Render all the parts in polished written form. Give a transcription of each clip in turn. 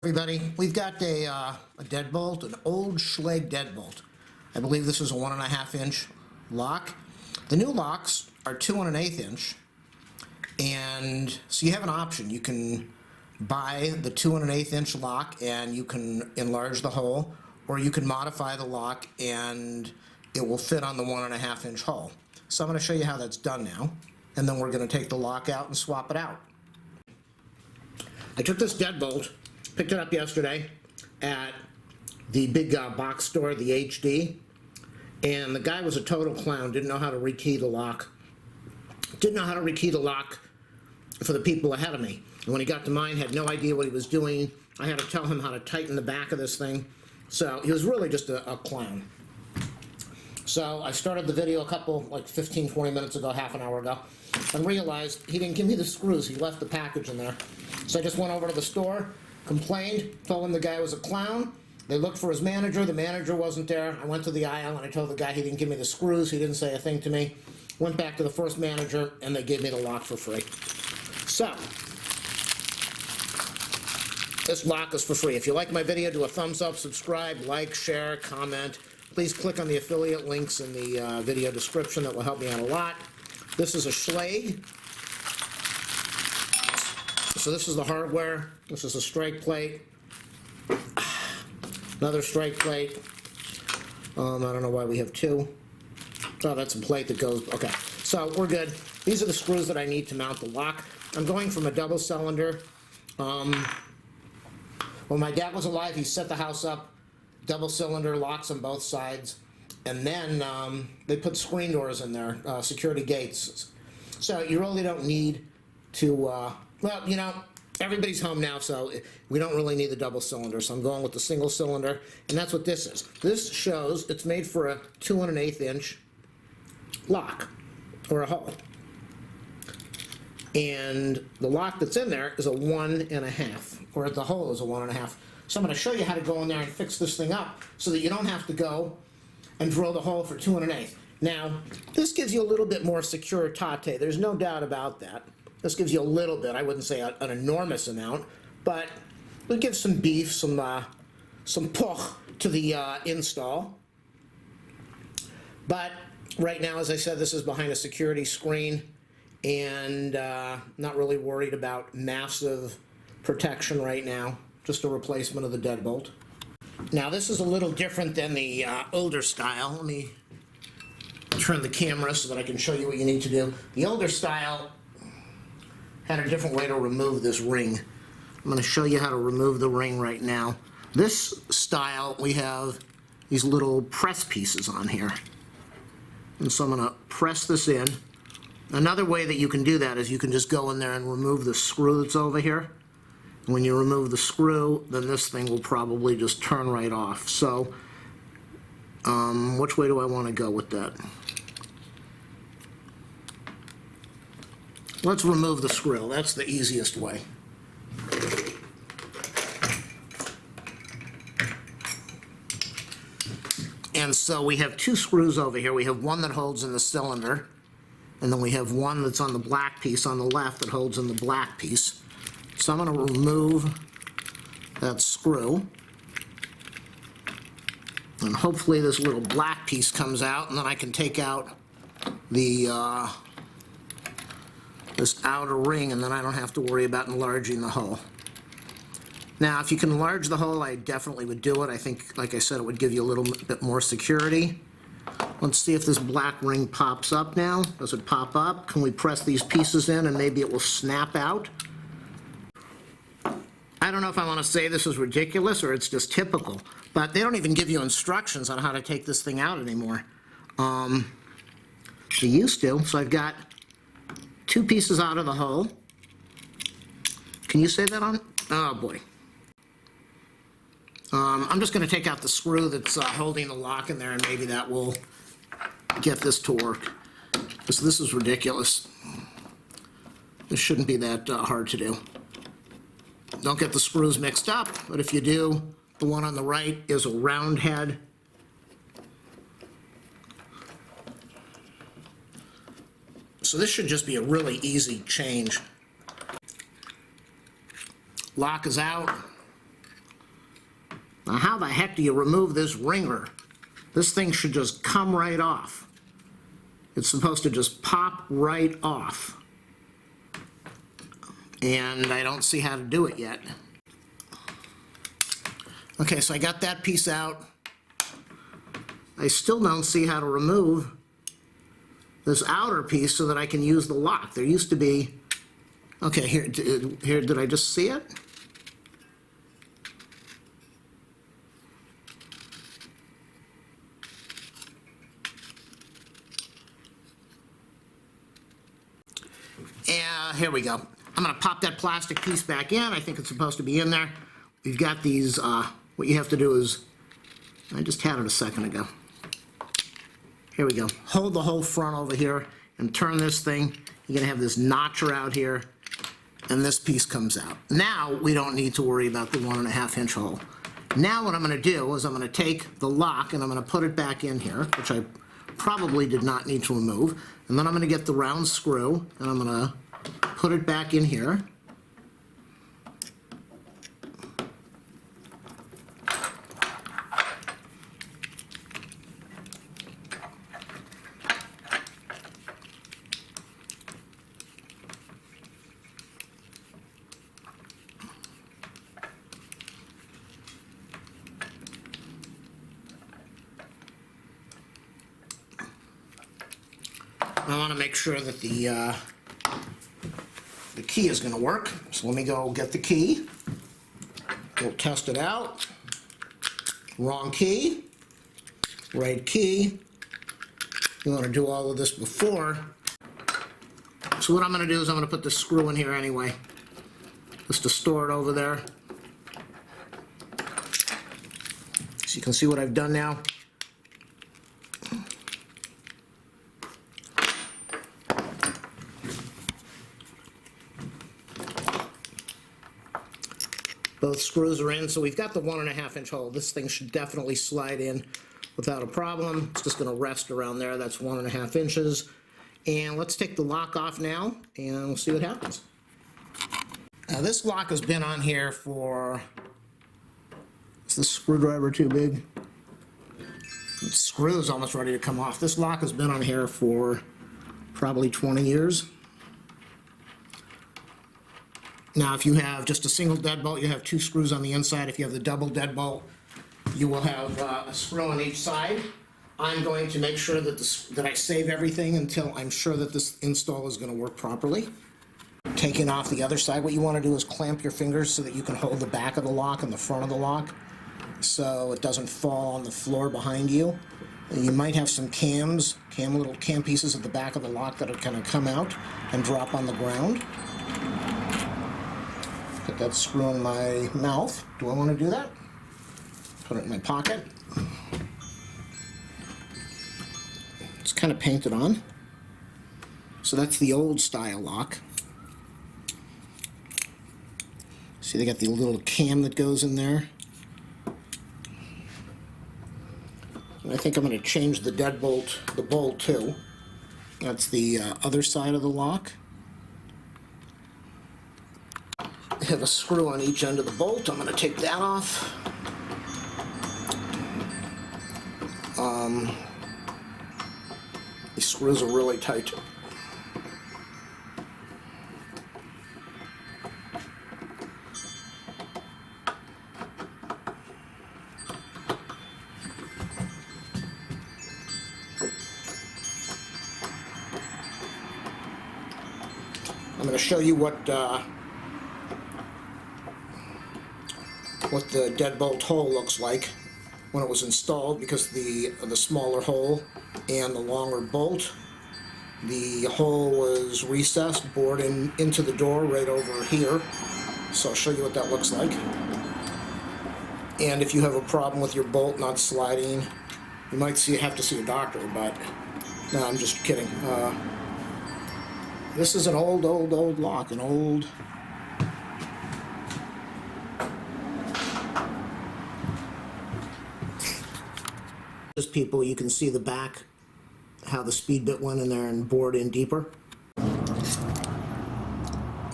Everybody, we've got a deadbolt, an old Schlage deadbolt. I believe this is a 1.5 inch lock. The new locks are 2 1/8 inch, and so you have an option. You can buy the 2 1/8 inch lock and you can enlarge the hole, or you can modify the lock and it will fit on the 1.5 inch hole. So I'm going to show you how that's done now, and then we're going to take the lock out and swap it out. I took this deadbolt, picked it up yesterday at the big box store, the HD, and the guy was a total clown, didn't know how to rekey the lock. Didn't know how to rekey the lock for the people ahead of me. And when he got to mine, had no idea what he was doing. I had to tell him how to tighten the back of this thing. So he was really just a clown. So I started the video a couple, like 15, 20 minutes ago, half an hour ago, and realized he didn't give me the screws. He left the package in there. So I just went over to the store, complained, told him the guy was a clown. They looked for his manager. The manager wasn't there. I went to the aisle and I told the guy he didn't give me the screws. He didn't say a thing to me. Went back to the first manager and they gave me the lock for free. So, this lock is for free. If you like my video, do a thumbs up, subscribe, like, share, comment. Please click on the affiliate links in the video description. That will help me out a lot. This is a Schlage. So this is the hardware. This is a strike plate. Another strike plate. I don't know why we have two. Oh, that's a plate that goes, okay. So we're good. These are the screws that I need to mount the lock. I'm going from a double cylinder. When my dad was alive, he set the house up, double cylinder locks on both sides, and then they put screen doors in there, security gates. So you really don't need to, well, you know, everybody's home now, so we don't really need the double cylinder, so I'm going with the single cylinder, and that's what this is. This shows it's made for a 2 1/8 inch lock, or a hole. And the lock that's in there is a 1.5, or the hole is a 1.5. So I'm going to show you how to go in there and fix this thing up so that you don't have to go and drill the hole for 2 1/8. Now, this gives you a little bit more secure tate. There's no doubt about that. This gives you a little bit. I wouldn't say an enormous amount, but it gives some beef, some puch to the install. But right now, as I said, this is behind a security screen, and not really worried about massive protection right now. Just a replacement of the deadbolt. Now, this is a little different than the older style. Let me turn the camera so that I can show you what you need to do. The older style had a different way to remove this ring. I'm going to show you how to remove the ring right now. This style, we have these little press pieces on here. And so I'm going to press this in. Another way that you can do that is you can just go in there and remove the screw that's over here. And when you remove the screw, then this thing will probably just turn right off. So, which way do I want to go with that? Let's remove the screw. That's the easiest way. And so we have two screws over here. We have one that holds in the cylinder, and then we have one that's on the black piece on the left that holds in the black piece. So I'm going to remove that screw, and hopefully this little black piece comes out, and then I can take out the this outer ring, and then I don't have to worry about enlarging the hole. Now, if you can enlarge the hole, I definitely would do it. I think, like I said, it would give you a little bit more security. Let's see if this black ring pops up now. Does it pop up? Can we press these pieces in and maybe it will snap out? I don't know if I want to say this is ridiculous or it's just typical, but they don't even give you instructions on how to take this thing out anymore. They used to, so I've got two pieces out of the hole. Can you say that on? Oh boy. I'm just going to take out the screw that's holding the lock in there, and maybe that will get this to work. Because this is ridiculous. This shouldn't be that hard to do. Don't get the screws mixed up, but if you do, the one on the right is a round head. So this should just be a really easy change. Lock is out. Now how the heck do you remove this ringer? This thing should just come right off. It's supposed to just pop right off. And I don't see how to do it yet. Okay, so I got that piece out. I still don't see how to remove this outer piece so that I can use the lock. There used to be, okay, here, did I just see it? Yeah, here we go. I'm gonna pop that plastic piece back in. I think it's supposed to be in there. We've got these, what you have to do is, I just had it a second ago. Here we go. Hold the whole front over here and turn this thing. You're gonna have this notcher out here, and this piece comes out. Now we don't need to worry about the 1.5 inch hole. Now what I'm gonna do is I'm gonna take the lock and I'm gonna put it back in here, which I probably did not need to remove. And then I'm gonna get the round screw and I'm gonna put it back in here. I want to make sure that the key is going to work. So let me go get the key. We'll test it out. Wrong key. Right key. You want to do all of this before. So what I'm going to do is I'm going to put the screw in here anyway, just to store it over there. So you can see what I've done now. Both screws are in, so we've got the 1.5 inch hole. This thing should definitely slide in without a problem. It's just going to rest around there. That's 1.5 inches. And let's take the lock off now, and we'll see what happens. Now this lock has been on here for, is this screwdriver too big? The screw is almost ready to come off. This lock has been on here for probably 20 years. Now, if you have just a single deadbolt, you have 2 screws on the inside. If you have the double deadbolt, you will have a screw on each side. I'm going to make sure that I save everything until I'm sure that this install is going to work properly. Taking off the other side, what you want to do is clamp your fingers so that you can hold the back of the lock and the front of the lock so it doesn't fall on the floor behind you. You might have some little cam pieces at the back of the lock that are going to come out and drop on the ground. Put that screw in my mouth. Do I want to do that? Put it in my pocket. It's kind of painted on. So that's the old style lock. See, they got the little cam that goes in there. And I think I'm going to change the deadbolt, the bolt too. That's the other side of the lock. Have a screw on each end of the bolt. I'm going to take that off. These screws are really tight. I'm going to show you what the deadbolt hole looks like when it was installed, because the smaller hole and the longer bolt, the hole was recessed, bored into the door right over here. So I'll show you what that looks like. And if you have a problem with your bolt not sliding, you might have to see a doctor, but no, I'm just kidding. This is an old lock, an old... People, you can see the back, how the speed bit went in there and bored in deeper.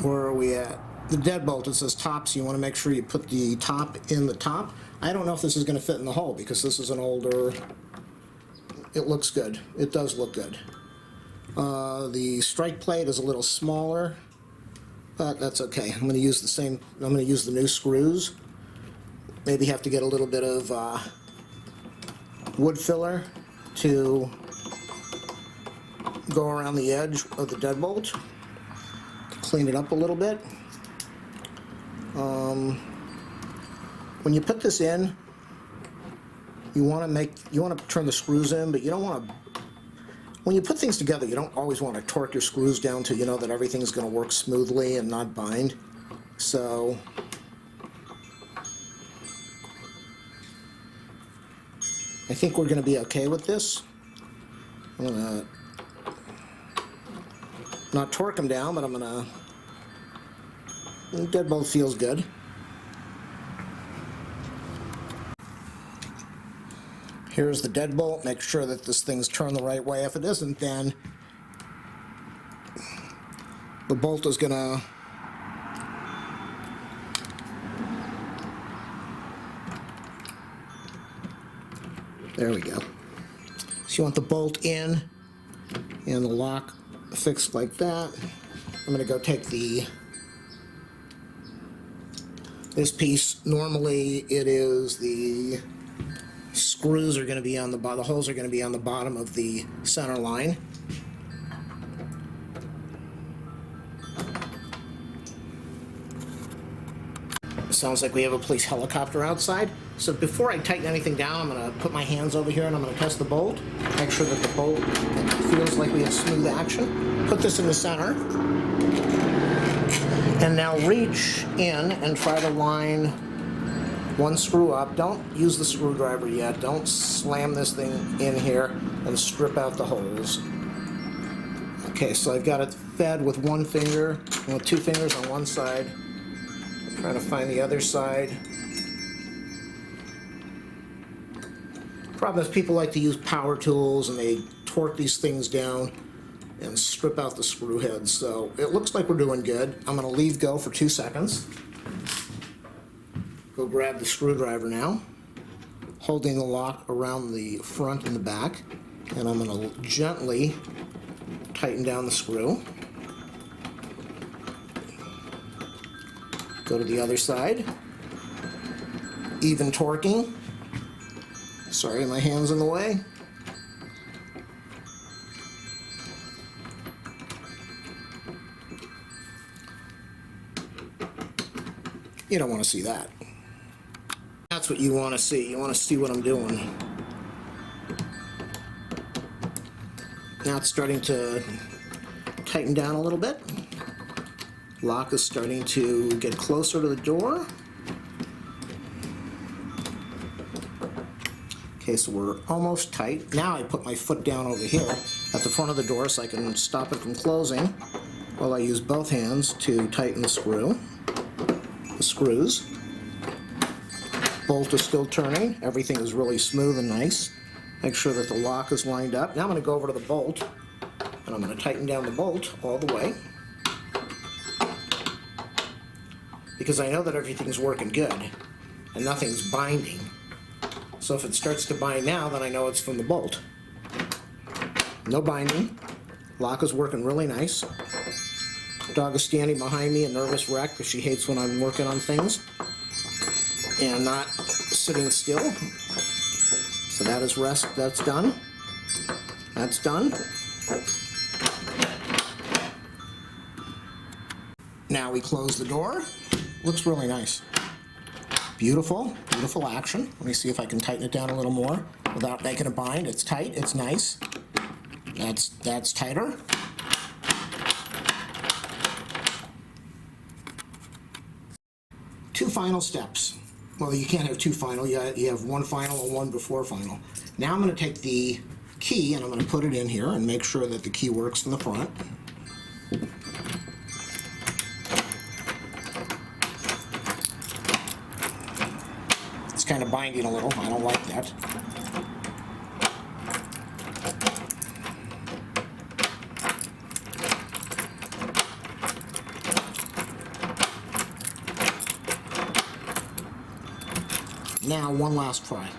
Where are we at? the deadbolt, it says top, so you want to make sure you put the top in the top. I don't know if this is going to fit in the hole because this is an older. It looks good. It does look good. The strike plate is a little smaller, but that's okay. I'm going to use the same. I'm going to use the new screws. Maybe have to get a little bit of wood filler to go around the edge of the deadbolt, clean it up a little bit. When you put this in, you want to turn the screws in, but you don't want to. When you put things together, you don't always want to torque your screws down to you know that everything is going to work smoothly and not bind. So I think we're going to be okay with this. I'm going to not torque them down, but I'm going to. Deadbolt feels good. Here's the deadbolt. Make sure that this thing's turned the right way. If it isn't, then the bolt is gonna there we go. So you want the bolt in and the lock fixed like that. I'm gonna go take this piece. Normally it is the screws are going to be on the holes are going to be on the bottom of the center line. Sounds like we have a police helicopter outside. So before I tighten anything down, I'm going to put my hands over here and I'm going to test the bolt. Make sure that the bolt feels like we have smooth action. Put this in the center. And now reach in and try to line one screw up. Don't use the screwdriver yet. Don't slam this thing in here and strip out the holes. Okay, so I've got it fed with one finger and with two fingers on one side. I'm trying to find the other side. Problem is people like to use power tools and they torque these things down and strip out the screw heads. So it looks like we're doing good. I'm going to leave go for 2 seconds. Go grab the screwdriver now, holding the lock around the front and the back, and I'm going to gently tighten down the screw. Go to the other side. Even torquing. Sorry, my hand's in the way. You don't want to see that. That's what you want to see. You want to see what I'm doing. Now it's starting to tighten down a little bit. Lock is starting to get closer to the door. Okay, so we're almost tight. Now I put my foot down over here at the front of the door so I can stop it from closing while I use both hands to tighten the screws. Bolt is still turning. Everything is really smooth and nice. Make sure that the lock is lined up. Now I'm going to go over to the bolt and I'm going to tighten down the bolt all the way because I know that everything's working good and nothing's binding. So if it starts to bind now, then I know it's from the bolt. No binding. Lock is working really nice. Dog is standing behind me, a nervous wreck because she hates when I'm working on things and not sitting still. So that is that's done. That's done. Now we close the door. Looks really nice. Beautiful, beautiful action. Let me see if I can tighten it down a little more without making it bind. It's tight, it's nice. That's tighter. Two final steps. Well, you can't have two final. You have one final and one before final. Now I'm going to take the key and I'm going to put it in here and make sure that the key works from the front. It's kind of binding a little. I don't like that. Now, one last try.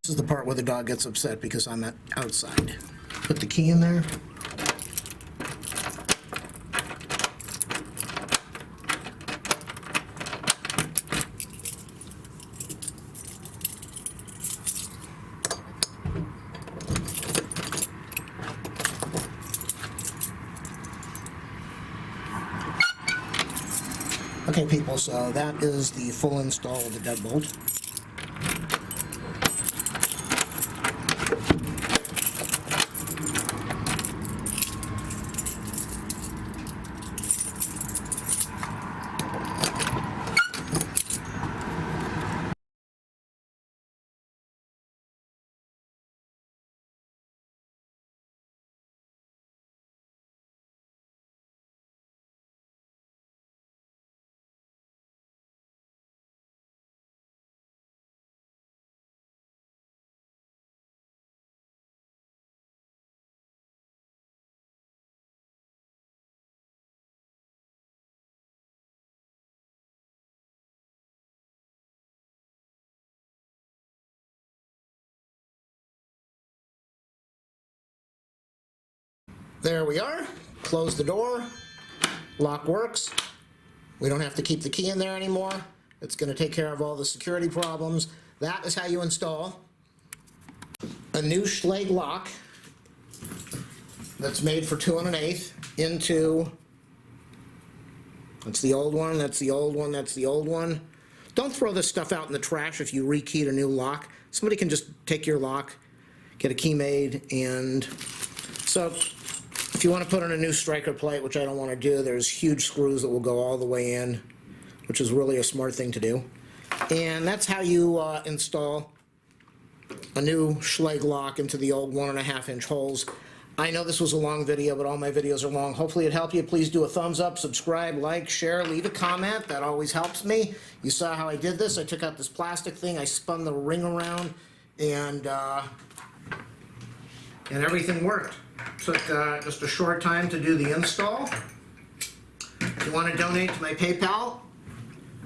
This is the part where the dog gets upset because I'm outside. Put the key in there. Okay, people, so that is the full install of the deadbolt. There we are. Close the door. Lock works. We don't have to keep the key in there anymore. It's going to take care of all the security problems. That is how you install a new Schlage lock that's made for 2 1/8 into, that's the old one, that's the old one, that's the old one. Don't throw this stuff out in the trash if you rekeyed a new lock. Somebody can just take your lock, get a key made, and so if you want to put in a new striker plate, which I don't want to do, there's huge screws that will go all the way in, which is really a smart thing to do. And that's how you install a new Schlage lock into the old 1.5-inch holes. I know this was a long video, but all my videos are long. Hopefully it helped you. Please do a thumbs up, subscribe, like, share, leave a comment. That always helps me. You saw how I did this. I took out this plastic thing, I spun the ring around, and everything worked. Took just a short time to do the install. If you want to donate to my PayPal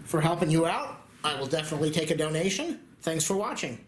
for helping you out, I will definitely take a donation. Thanks for watching.